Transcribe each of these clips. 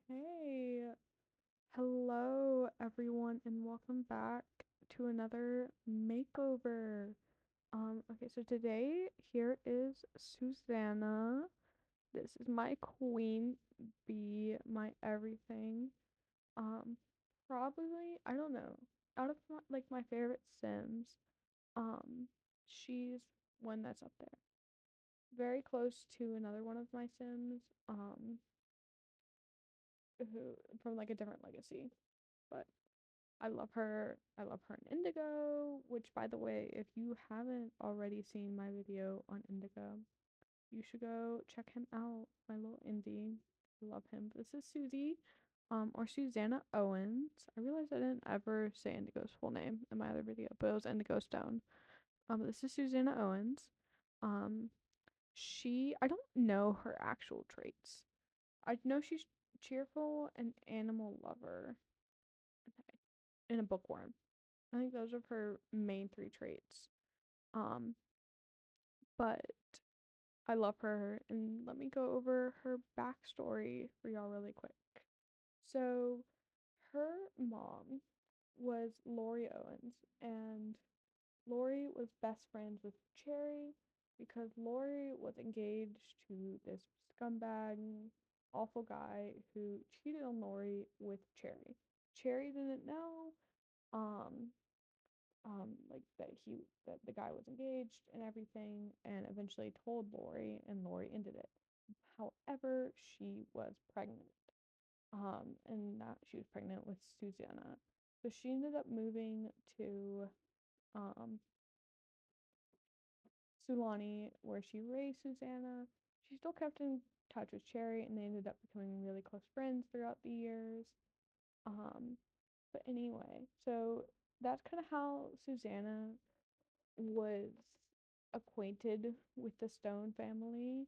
Hey, hello everyone, and welcome back to another makeover. Okay, so today here is Susanna. This is my queen bee, my everything. Um, Probably, I don't know, out of my favorite Sims, um, she's one that's up there. Very close to another one of my Sims, who from like a different legacy, but I love her. I love her in Indigo, which, by the way, if you haven't already seen my video on Indigo, you should go check him out. My little indie. I love him. This is Susie, or Susanna Owens. I realized I didn't ever say Indigo's full name in my other video, but it was Indigo Stone. This is Susanna Owens. Um, I don't know her actual traits. I know she's cheerful and animal lover and a bookworm. I think those are her main three traits. Um, but I love her, and let me go over her backstory for y'all really quick. So, her mom was Lori Owens, and Lori was best friends with Cherry because Lori was engaged to this scumbag, awful guy who cheated on Lori with Cherry. Cherry didn't know, um, like that the guy was engaged and everything, and eventually told Lori, and Lori ended it. However, she was pregnant, and that she was pregnant with Susanna, so she ended up moving to um Sulani, where she raised Susanna. She still kept in touch with Cherry, and they ended up becoming really close friends throughout the years. Um, but anyway, so that's kind of how Susanna was acquainted with the Stone family,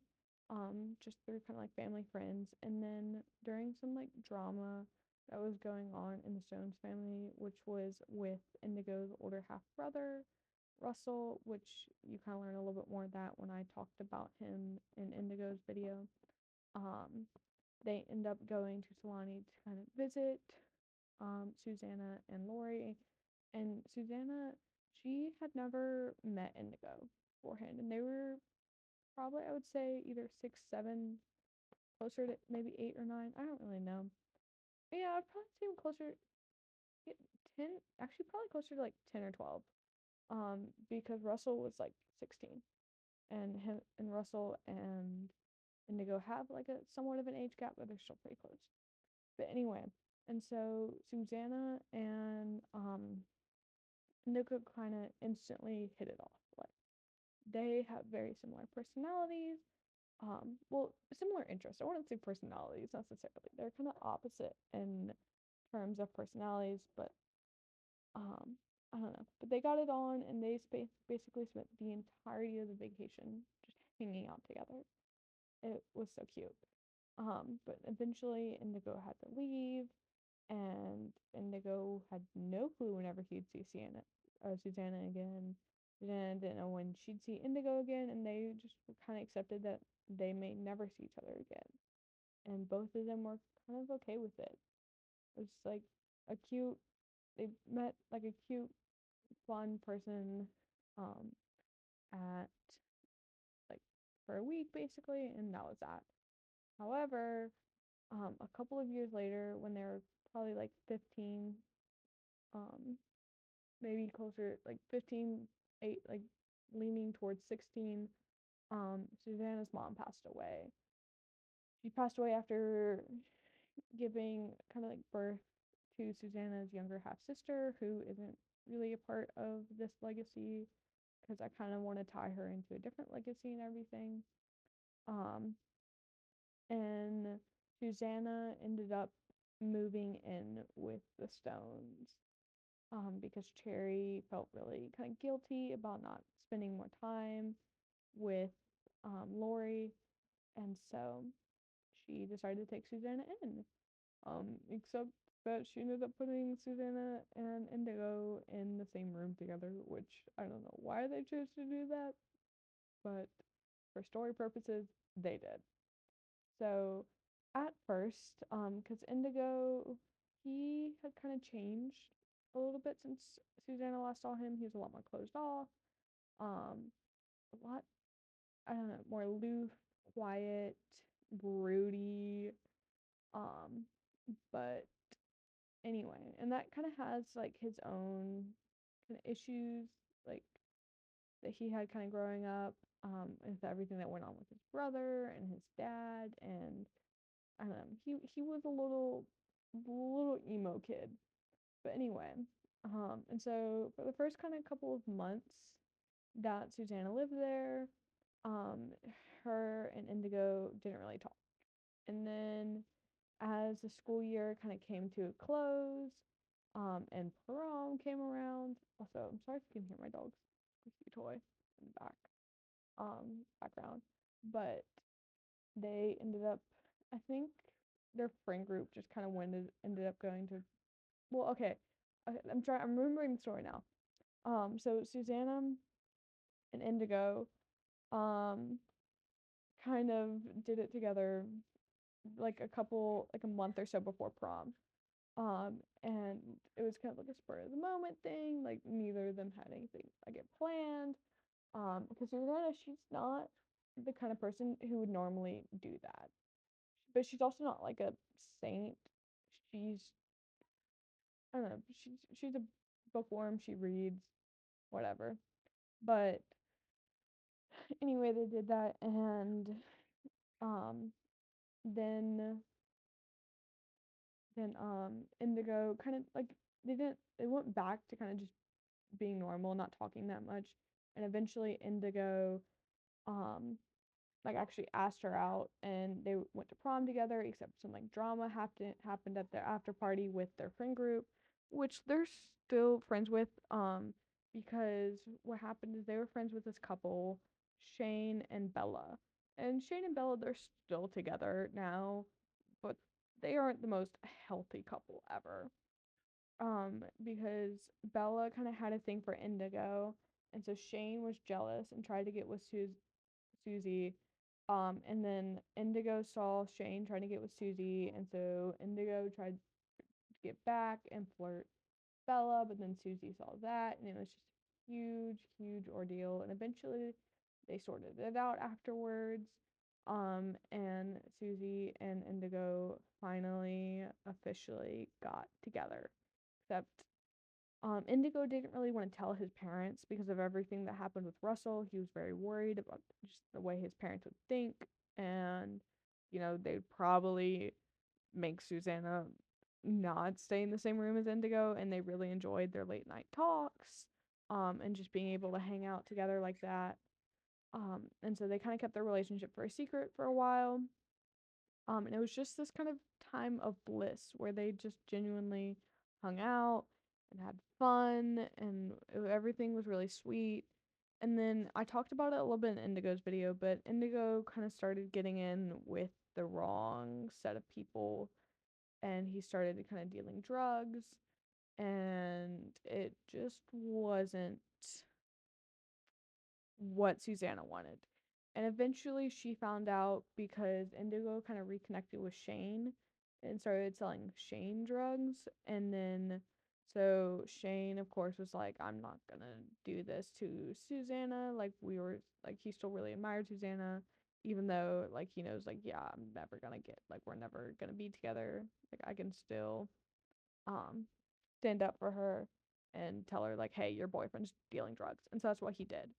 just through kind of like family friends. And then during some like drama that was going on in the Stones family, which was with Indigo's older half brother, Russell, which you kind of learn a little bit more of that when I talked about him in Indigo's video. Um, they end up going to Solani to kind of visit Susanna and Lori. And Susanna, she had never met Indigo beforehand. And they were probably, I would say, either 6, 7, closer to maybe 8 or 9. I don't really know. But yeah, I'd probably say closer, yeah, 10, actually, probably closer to like 10 or 12. Because Russell was like 16. And him and Russell and Indigo have like a somewhat of an age gap, but they're still pretty close. But anyway, and so Susanna and Indigo kind of instantly hit it off. Like they have very similar personalities. Well, similar interests. I wouldn't say personalities necessarily. They're kind of opposite in terms of personalities, but I don't know. But they got it on, and they basically spent the entirety of the vacation just hanging out together. It was so cute. But eventually Indigo had to leave, and Indigo had no clue whenever he'd see Susanna again. Susanna didn't know when she'd see Indigo again, and they just kind of accepted that they may never see each other again. And both of them were kind of okay with it. It was like a cute, they met like a cute, fun person, um, at like for a week basically, and that was that. However, a couple of years later, when they were probably like 15, um, maybe closer like 15, 8, like leaning towards 16, Susanna's mom passed away. She passed away after giving kind of like birth to Susanna's younger half sister, who isn't really a part of this legacy because I kind of want to tie her into a different legacy and everything. Um, and Susanna ended up moving in with the Stones, because Cherry felt really kind of guilty about not spending more time with Lori, and so she decided to take Susanna in. Except that she ended up putting Susanna and Indigo in the same room together, which I don't know why they chose to do that, but for story purposes, they did. So at first, because Indigo, he had kind of changed a little bit since Susanna last saw him. He was a lot more closed off, um, a lot, I don't know, more aloof, quiet, broody, um, but anyway, and that kind of has like his own kind of issues, like that he had kind of growing up, with everything that went on with his brother and his dad, and I don't know, he was a little emo kid. But anyway, and so for the first kind of couple of months that Susanna lived there, um, her and Indigo didn't really talk. And then as the school year kind of came to a close, and prom came around. Also, I'm sorry if you can hear my dog's squeaky toy in the background. But they ended up, I think their friend group just kind of ended up going to, well, okay. I'm remembering the story now. So Susanna and Indigo, um, kind of did it together like a month or so before prom. And it was kind of like a spur of the moment thing. Like neither of them had anything like it planned. Because Susanna, she's not the kind of person who would normally do that. But she's also not like a saint. She's, I don't know, she's a bookworm. She reads, whatever. But anyway, they did that, and um, then Indigo kind of like they went back to kind of just being normal, not talking that much, and eventually Indigo um like actually asked her out, and they went to prom together, except some like drama happened at their after party with their friend group, which they're still friends with, because what happened is they were friends with this couple, Shane and Bella. And Shane and Bella, they're still together now, but they aren't the most healthy couple ever. Because Bella kind of had a thing for Indigo, and so Shane was jealous and tried to get with Susie. And then Indigo saw Shane trying to get with Susie, and so Indigo tried to get back and flirt Bella, but then Susie saw that, and it was just a huge, huge ordeal. And eventually, they sorted it out afterwards. And Susie and Indigo finally officially got together. Except Indigo didn't really want to tell his parents because of everything that happened with Russell. He was very worried about just the way his parents would think, and they'd probably make Susanna not stay in the same room as Indigo, and they really enjoyed their late night talks, and just being able to hang out together like that. And so they kind of kept their relationship very secret for a while. And it was just this kind of time of bliss where they just genuinely hung out and had fun, and everything was really sweet. And then I talked about it a little bit in Indigo's video, but Indigo kind of started getting in with the wrong set of people, and he started kind of dealing drugs, and it just wasn't what Susanna wanted. And eventually she found out because Indigo kind of reconnected with Shane and started selling Shane drugs. And then, so Shane, of course, was like, I'm not gonna do this to Susanna. Like, he still really admired Susanna, even though, like, he knows, like, yeah, we're never gonna be together. Like, I can still, um, stand up for her and tell her, like, hey, your boyfriend's dealing drugs. And so that's what he did.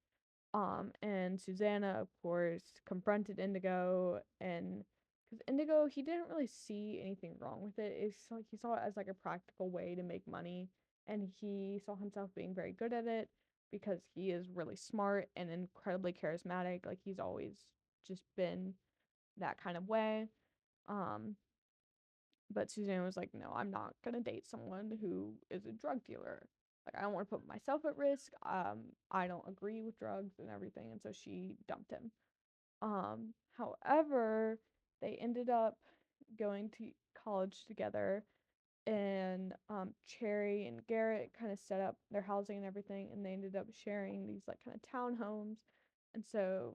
And Susanna, of course, confronted Indigo, and because Indigo, he didn't really see anything wrong with it. It's like he saw it as like a practical way to make money, and he saw himself being very good at it because he is really smart and incredibly charismatic. Like he's always just been that kind of way. Um, but Suzanne was like, no, I'm not gonna date someone who is a drug dealer. Like, I don't want to put myself at risk. I don't agree with drugs and everything. And so she dumped him. However, they ended up going to college together, and Cherry and Garrett kind of set up their housing and everything, and they ended up sharing these like kind of townhomes. And so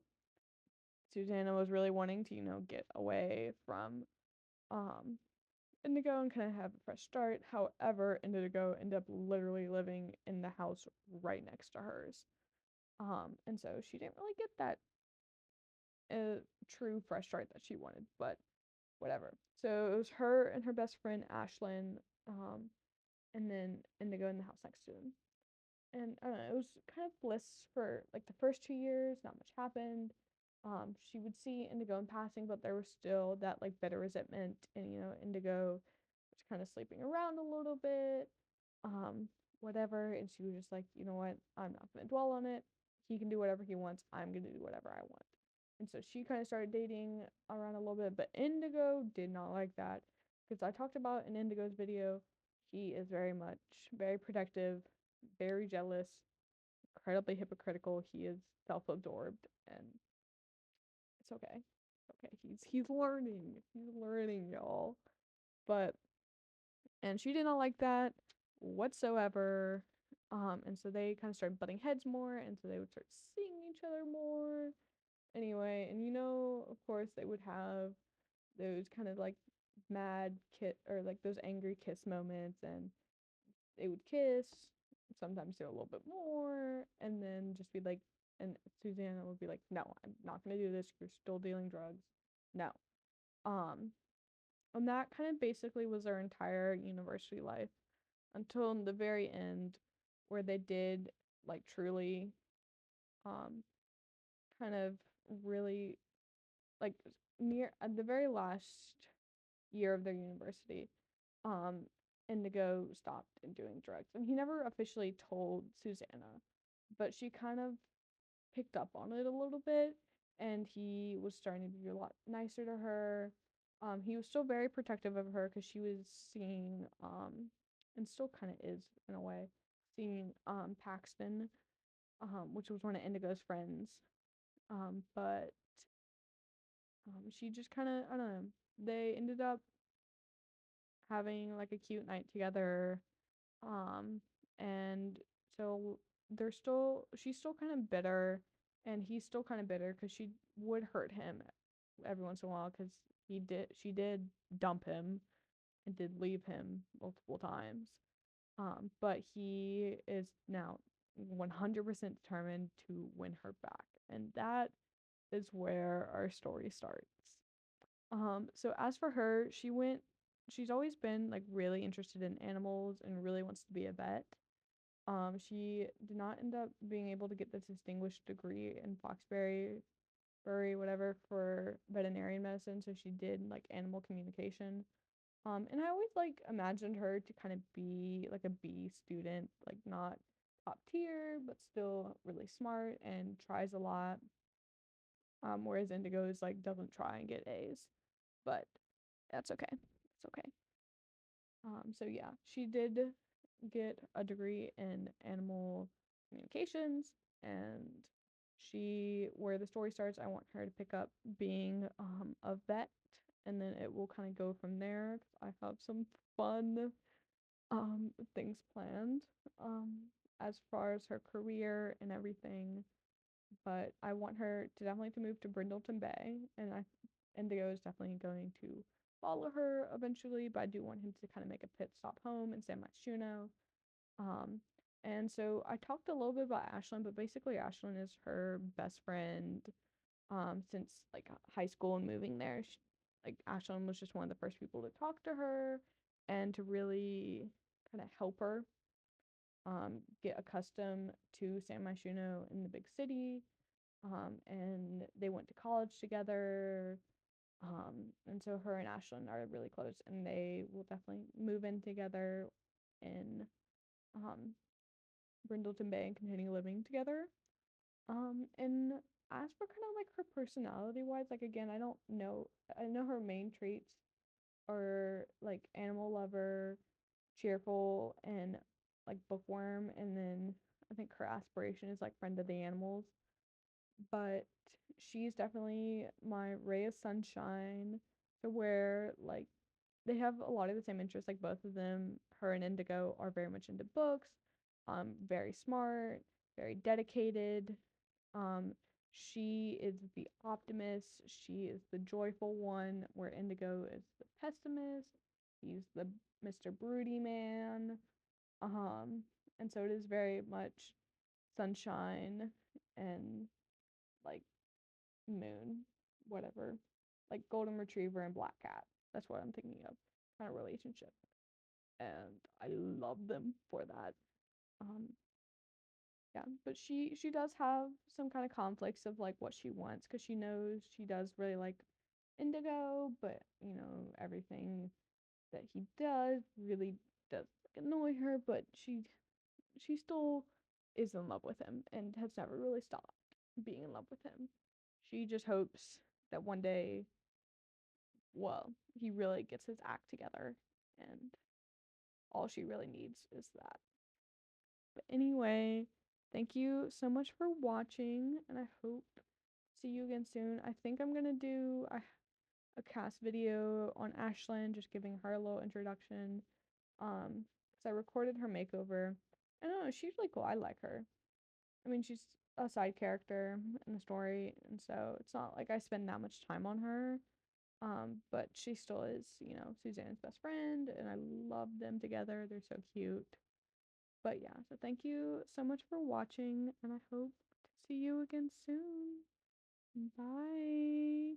Susanna was really wanting to, get away from um Indigo and kind of have a fresh start. However, Indigo ended up literally living in the house right next to hers. And so she didn't really get that true fresh start that she wanted, but whatever. So it was her and her best friend Ashlyn, and then Indigo in the house next to them. And I don't know, it was kind of bliss for like the first 2 years. Not much happened. She would see Indigo in passing, but there was still that like bitter resentment, and Indigo was kind of sleeping around a little bit, um, whatever. And she was just like, you know what, I'm not gonna dwell on it. He can do whatever he wants. I'm gonna do whatever I want. And so she kind of started dating around a little bit, but Indigo did not like that because I talked about in Indigo's video, he is very protective, very jealous, incredibly hypocritical. He is self-absorbed, and it's okay. It's okay. He's learning. He's learning, y'all. But and she did not like that whatsoever. And so they kind of started butting heads more, and so they would start seeing each other more. Anyway, and of course, they would have those kind of like mad kiss or like those angry kiss moments, and they would kiss, sometimes do a little bit more, and then just be like, and Susanna would be like, no, I'm not gonna do this. You're still dealing drugs. No. Um, and that kind of basically was their entire university life until the very end, where they did like truly, um, kind of really like near at the very last year of their university, um, Indigo stopped doing drugs. And he never officially told Susanna, but she kind of picked up on it a little bit, and he was starting to be a lot nicer to her. He was still very protective of her because she was seeing, and still kind of is in a way, seeing Paxton, which was one of Indigo's friends. But she just kind of, I don't know, they ended up having like a cute night together. And so she's still kind of bitter, and he's still kind of bitter because she would hurt him every once in a while because she did dump him and did leave him multiple times. But he is now 100% determined to win her back, and that is where our story starts. So as for her, she's always been like really interested in animals and really wants to be a vet. She did not end up being able to get this distinguished degree in Bury, whatever, for veterinarian medicine, so she did like animal communication. And I always like imagined her to kind of be like a B student, like not top tier, but still really smart and tries a lot. Whereas Indigo is like doesn't try and get A's, but that's okay. It's okay. So yeah, she did get a degree in animal communications, and where the story starts, I want her to pick up being a vet, and then it will kind of go from there. 'Cause I have some fun things planned as far as her career and everything. But I want her to definitely to move to Brindleton Bay, and Indigo is definitely going to follow her eventually, but I do want him to kind of make a pit stop home in San Myshuno. Um, and so I talked a little bit about Ashlyn, but basically Ashlyn is her best friend since like high school and moving there. Like Ashlyn was just one of the first people to talk to her and to really kind of help her get accustomed to San Myshuno in the big city. And they went to college together. And so her and Ashlyn are really close, and they will definitely move in together in um, Brindleton Bay and continue living together. And as for kind of like her personality wise, like again, I don't know. I know her main traits are like animal lover, cheerful, and like bookworm. And then I think her aspiration is like friend of the animals. But she's definitely my ray of sunshine, to where like they have a lot of the same interests. Like both of them, her and Indigo, are very much into books, very smart, very dedicated. um She is the optimist, she is the joyful one, where Indigo is the pessimist. He's the Mr. Broody man. Um, and so it is very much sunshine and like moon, whatever, like golden retriever and black cat. That's what I'm thinking of, kind of relationship, and I love them for that. Um, yeah, but she does have some kind of conflicts of like what she wants because she knows she does really like Indigo, but everything that he does really does like, annoy her, but she still is in love with him and has never really stopped being in love with him. She just hopes that one day, well, he really gets his act together, and all she really needs is that. But anyway, thank you so much for watching, and I hope to see you again soon. I think I'm gonna do a cast video on Ashlyn, just giving her a little introduction. Because I recorded her makeover. I don't know, she's really cool. I like her. I mean, she's a side character in the story, and so it's not like I spend that much time on her. But she still is, Susanna's best friend, and I love them together. They're so cute. But yeah, so thank you so much for watching, and I hope to see you again soon. Bye.